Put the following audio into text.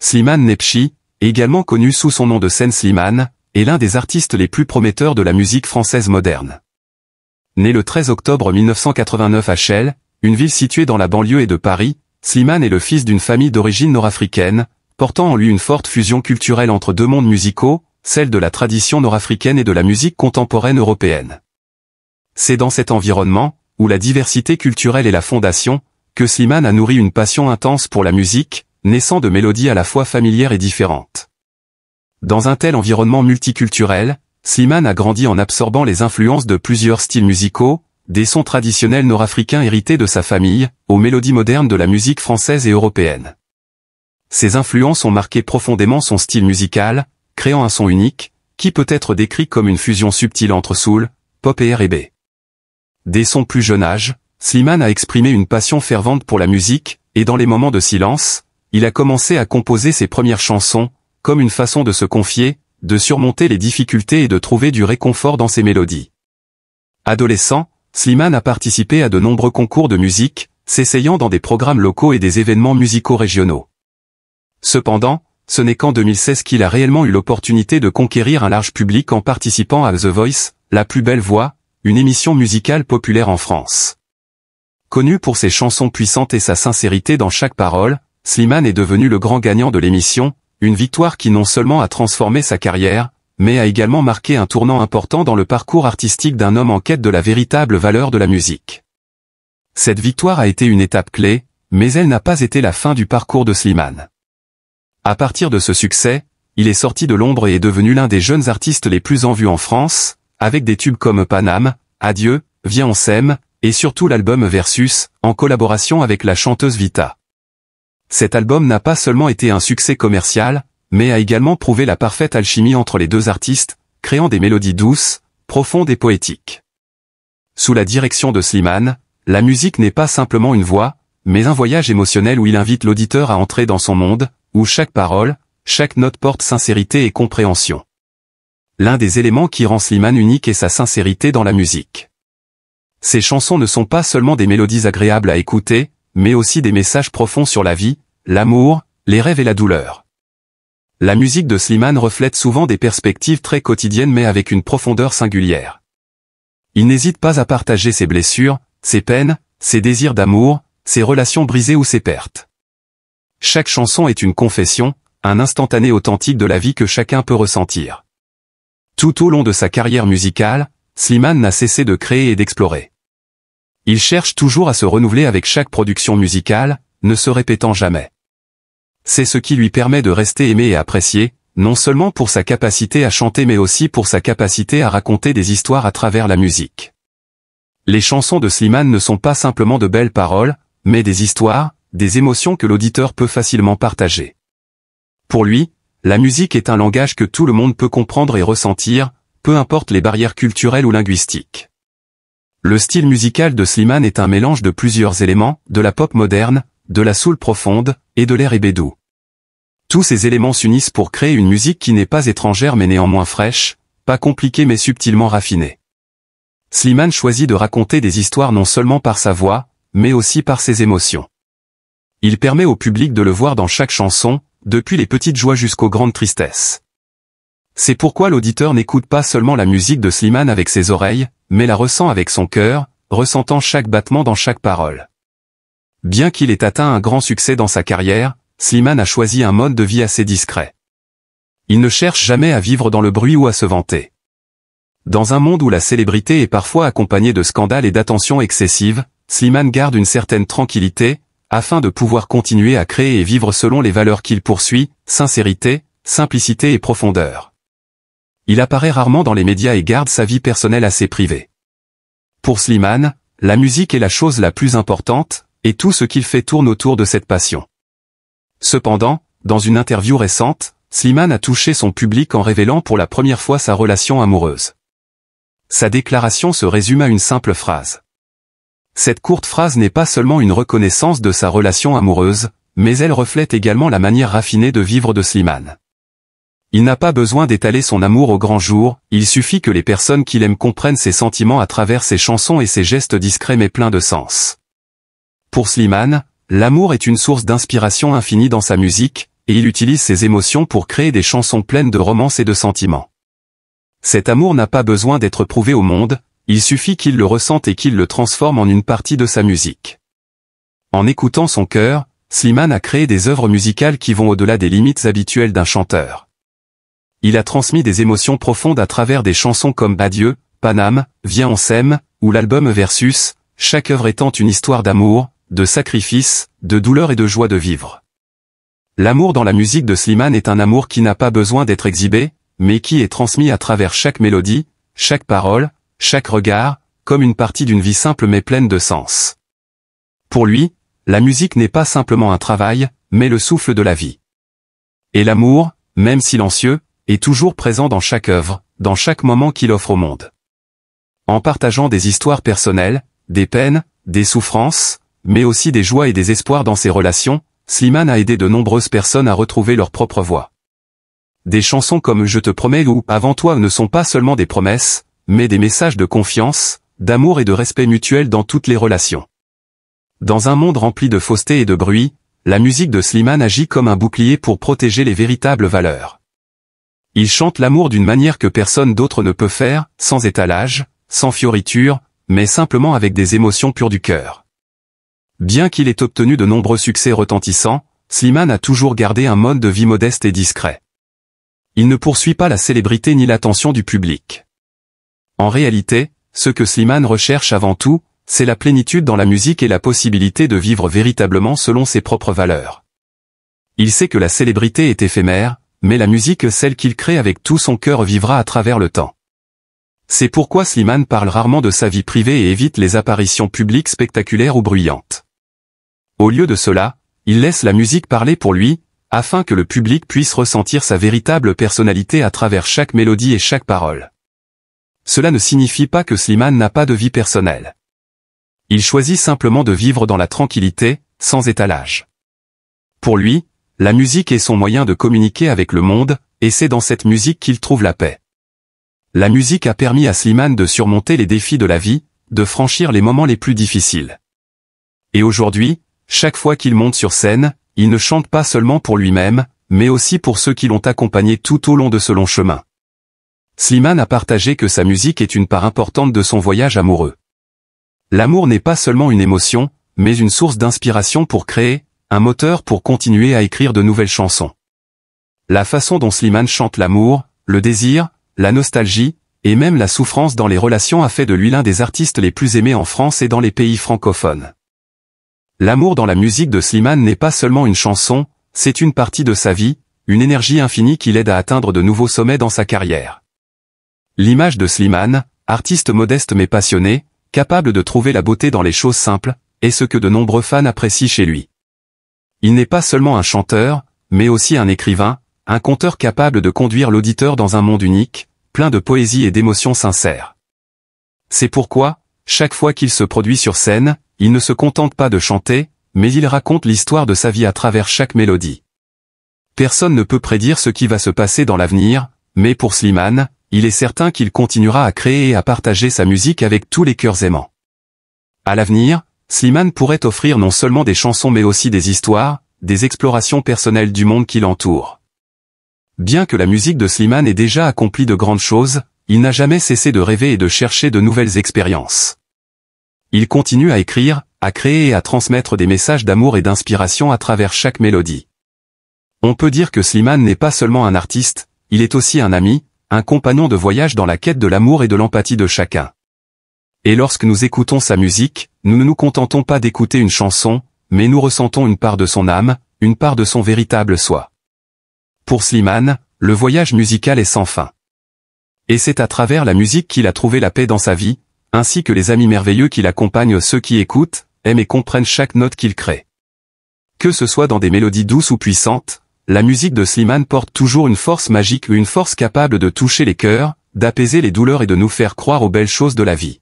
Slimane Nebchi, également connu sous son nom de scène Slimane, est l'un des artistes les plus prometteurs de la musique française moderne. Né le 13 octobre 1989 à Chelles, une ville située dans la banlieue de Paris, Slimane est le fils d'une famille d'origine nord-africaine, portant en lui une forte fusion culturelle entre deux mondes musicaux, celle de la tradition nord-africaine et de la musique contemporaine européenne. C'est dans cet environnement, où la diversité culturelle est la fondation, que Slimane a nourri une passion intense pour la musique, naissant de mélodies à la fois familières et différentes. Dans un tel environnement multiculturel, Slimane a grandi en absorbant les influences de plusieurs styles musicaux, des sons traditionnels nord-africains hérités de sa famille, aux mélodies modernes de la musique française et européenne. Ces influences ont marqué profondément son style musical, créant un son unique, qui peut être décrit comme une fusion subtile entre soul, pop et R&B. Dès son plus jeune âge, Slimane a exprimé une passion fervente pour la musique, et dans les moments de silence, il a commencé à composer ses premières chansons, comme une façon de se confier, de surmonter les difficultés et de trouver du réconfort dans ses mélodies. Adolescent, Slimane a participé à de nombreux concours de musique, s'essayant dans des programmes locaux et des événements musicaux régionaux. Cependant, ce n'est qu'en 2016 qu'il a réellement eu l'opportunité de conquérir un large public en participant à The Voice, la plus belle voix, une émission musicale populaire en France. Connu pour ses chansons puissantes et sa sincérité dans chaque parole, Slimane est devenu le grand gagnant de l'émission, une victoire qui non seulement a transformé sa carrière, mais a également marqué un tournant important dans le parcours artistique d'un homme en quête de la véritable valeur de la musique. Cette victoire a été une étape clé, mais elle n'a pas été la fin du parcours de Slimane. À partir de ce succès, il est sorti de l'ombre et est devenu l'un des jeunes artistes les plus en vue en France, avec des tubes comme Paname, Adieu, Viens on s'aime, et surtout l'album Versus, en collaboration avec la chanteuse Vita. Cet album n'a pas seulement été un succès commercial, mais a également prouvé la parfaite alchimie entre les deux artistes, créant des mélodies douces, profondes et poétiques. Sous la direction de Slimane, la musique n'est pas simplement une voix, mais un voyage émotionnel où il invite l'auditeur à entrer dans son monde, où chaque parole, chaque note porte sincérité et compréhension. L'un des éléments qui rend Slimane unique est sa sincérité dans la musique. Ses chansons ne sont pas seulement des mélodies agréables à écouter, mais aussi des messages profonds sur la vie, l'amour, les rêves et la douleur. La musique de Slimane reflète souvent des perspectives très quotidiennes mais avec une profondeur singulière. Il n'hésite pas à partager ses blessures, ses peines, ses désirs d'amour, ses relations brisées ou ses pertes. Chaque chanson est une confession, un instantané authentique de la vie que chacun peut ressentir. Tout au long de sa carrière musicale, Slimane n'a cessé de créer et d'explorer. Il cherche toujours à se renouveler avec chaque production musicale, ne se répétant jamais. C'est ce qui lui permet de rester aimé et apprécié, non seulement pour sa capacité à chanter mais aussi pour sa capacité à raconter des histoires à travers la musique. Les chansons de Slimane ne sont pas simplement de belles paroles, mais des histoires, des émotions que l'auditeur peut facilement partager. Pour lui, la musique est un langage que tout le monde peut comprendre et ressentir, peu importe les barrières culturelles ou linguistiques. Le style musical de Slimane est un mélange de plusieurs éléments, de la pop moderne, de la soul profonde, et de l'R&B doux. Tous ces éléments s'unissent pour créer une musique qui n'est pas étrangère mais néanmoins fraîche, pas compliquée mais subtilement raffinée. Slimane choisit de raconter des histoires non seulement par sa voix, mais aussi par ses émotions. Il permet au public de le voir dans chaque chanson, depuis les petites joies jusqu'aux grandes tristesses. C'est pourquoi l'auditeur n'écoute pas seulement la musique de Slimane avec ses oreilles, mais la ressent avec son cœur, ressentant chaque battement dans chaque parole. Bien qu'il ait atteint un grand succès dans sa carrière, Slimane a choisi un mode de vie assez discret. Il ne cherche jamais à vivre dans le bruit ou à se vanter. Dans un monde où la célébrité est parfois accompagnée de scandales et d'attention excessive, Slimane garde une certaine tranquillité, afin de pouvoir continuer à créer et vivre selon les valeurs qu'il poursuit, sincérité, simplicité et profondeur. Il apparaît rarement dans les médias et garde sa vie personnelle assez privée. Pour Slimane, la musique est la chose la plus importante, et tout ce qu'il fait tourne autour de cette passion. Cependant, dans une interview récente, Slimane a touché son public en révélant pour la première fois sa relation amoureuse. Sa déclaration se résume à une simple phrase. Cette courte phrase n'est pas seulement une reconnaissance de sa relation amoureuse, mais elle reflète également la manière raffinée de vivre de Slimane. Il n'a pas besoin d'étaler son amour au grand jour, il suffit que les personnes qu'il aime comprennent ses sentiments à travers ses chansons et ses gestes discrets mais pleins de sens. Pour Slimane, l'amour est une source d'inspiration infinie dans sa musique, et il utilise ses émotions pour créer des chansons pleines de romance et de sentiments. Cet amour n'a pas besoin d'être prouvé au monde, il suffit qu'il le ressente et qu'il le transforme en une partie de sa musique. En écoutant son cœur, Slimane a créé des œuvres musicales qui vont au-delà des limites habituelles d'un chanteur. Il a transmis des émotions profondes à travers des chansons comme Adieu, Paname, Viens on s'aime, ou l'album Versus, chaque œuvre étant une histoire d'amour, de sacrifice, de douleur et de joie de vivre. L'amour dans la musique de Slimane est un amour qui n'a pas besoin d'être exhibé, mais qui est transmis à travers chaque mélodie, chaque parole, chaque regard, comme une partie d'une vie simple mais pleine de sens. Pour lui, la musique n'est pas simplement un travail, mais le souffle de la vie. Et l'amour, même silencieux, est toujours présent dans chaque œuvre, dans chaque moment qu'il offre au monde. En partageant des histoires personnelles, des peines, des souffrances, mais aussi des joies et des espoirs dans ses relations, Slimane a aidé de nombreuses personnes à retrouver leur propre voix. Des chansons comme Je te promets ou Avant toi ne sont pas seulement des promesses, mais des messages de confiance, d'amour et de respect mutuel dans toutes les relations. Dans un monde rempli de fausseté et de bruit, la musique de Slimane agit comme un bouclier pour protéger les véritables valeurs. Il chante l'amour d'une manière que personne d'autre ne peut faire, sans étalage, sans fioriture, mais simplement avec des émotions pures du cœur. Bien qu'il ait obtenu de nombreux succès retentissants, Slimane a toujours gardé un mode de vie modeste et discret. Il ne poursuit pas la célébrité ni l'attention du public. En réalité, ce que Slimane recherche avant tout, c'est la plénitude dans la musique et la possibilité de vivre véritablement selon ses propres valeurs. Il sait que la célébrité est éphémère, mais la musique, celle qu'il crée avec tout son cœur, vivra à travers le temps. C'est pourquoi Slimane parle rarement de sa vie privée et évite les apparitions publiques spectaculaires ou bruyantes. Au lieu de cela, il laisse la musique parler pour lui, afin que le public puisse ressentir sa véritable personnalité à travers chaque mélodie et chaque parole. Cela ne signifie pas que Slimane n'a pas de vie personnelle. Il choisit simplement de vivre dans la tranquillité, sans étalage. Pour lui, la musique est son moyen de communiquer avec le monde, et c'est dans cette musique qu'il trouve la paix. La musique a permis à Slimane de surmonter les défis de la vie, de franchir les moments les plus difficiles. Et aujourd'hui, chaque fois qu'il monte sur scène, il ne chante pas seulement pour lui-même, mais aussi pour ceux qui l'ont accompagné tout au long de ce long chemin. Slimane a partagé que sa musique est une part importante de son voyage amoureux. L'amour n'est pas seulement une émotion, mais une source d'inspiration pour créer, un moteur pour continuer à écrire de nouvelles chansons. La façon dont Slimane chante l'amour, le désir, la nostalgie, et même la souffrance dans les relations a fait de lui l'un des artistes les plus aimés en France et dans les pays francophones. L'amour dans la musique de Slimane n'est pas seulement une chanson, c'est une partie de sa vie, une énergie infinie qui l'aide à atteindre de nouveaux sommets dans sa carrière. L'image de Slimane, artiste modeste mais passionné, capable de trouver la beauté dans les choses simples, est ce que de nombreux fans apprécient chez lui. Il n'est pas seulement un chanteur, mais aussi un écrivain, un conteur capable de conduire l'auditeur dans un monde unique, plein de poésie et d'émotions sincères. C'est pourquoi, chaque fois qu'il se produit sur scène, il ne se contente pas de chanter, mais il raconte l'histoire de sa vie à travers chaque mélodie. Personne ne peut prédire ce qui va se passer dans l'avenir, mais pour Slimane, il est certain qu'il continuera à créer et à partager sa musique avec tous les cœurs aimants. À l'avenir, Slimane pourrait offrir non seulement des chansons mais aussi des histoires, des explorations personnelles du monde qui l'entoure. Bien que la musique de Slimane ait déjà accompli de grandes choses, il n'a jamais cessé de rêver et de chercher de nouvelles expériences. Il continue à écrire, à créer et à transmettre des messages d'amour et d'inspiration à travers chaque mélodie. On peut dire que Slimane n'est pas seulement un artiste, il est aussi un ami, un compagnon de voyage dans la quête de l'amour et de l'empathie de chacun. Et lorsque nous écoutons sa musique, nous ne nous contentons pas d'écouter une chanson, mais nous ressentons une part de son âme, une part de son véritable soi. Pour Slimane, le voyage musical est sans fin. Et c'est à travers la musique qu'il a trouvé la paix dans sa vie, ainsi que les amis merveilleux qui l'accompagnent, ceux qui écoutent, aiment et comprennent chaque note qu'il crée. Que ce soit dans des mélodies douces ou puissantes, la musique de Slimane porte toujours une force magique, une force capable de toucher les cœurs, d'apaiser les douleurs et de nous faire croire aux belles choses de la vie.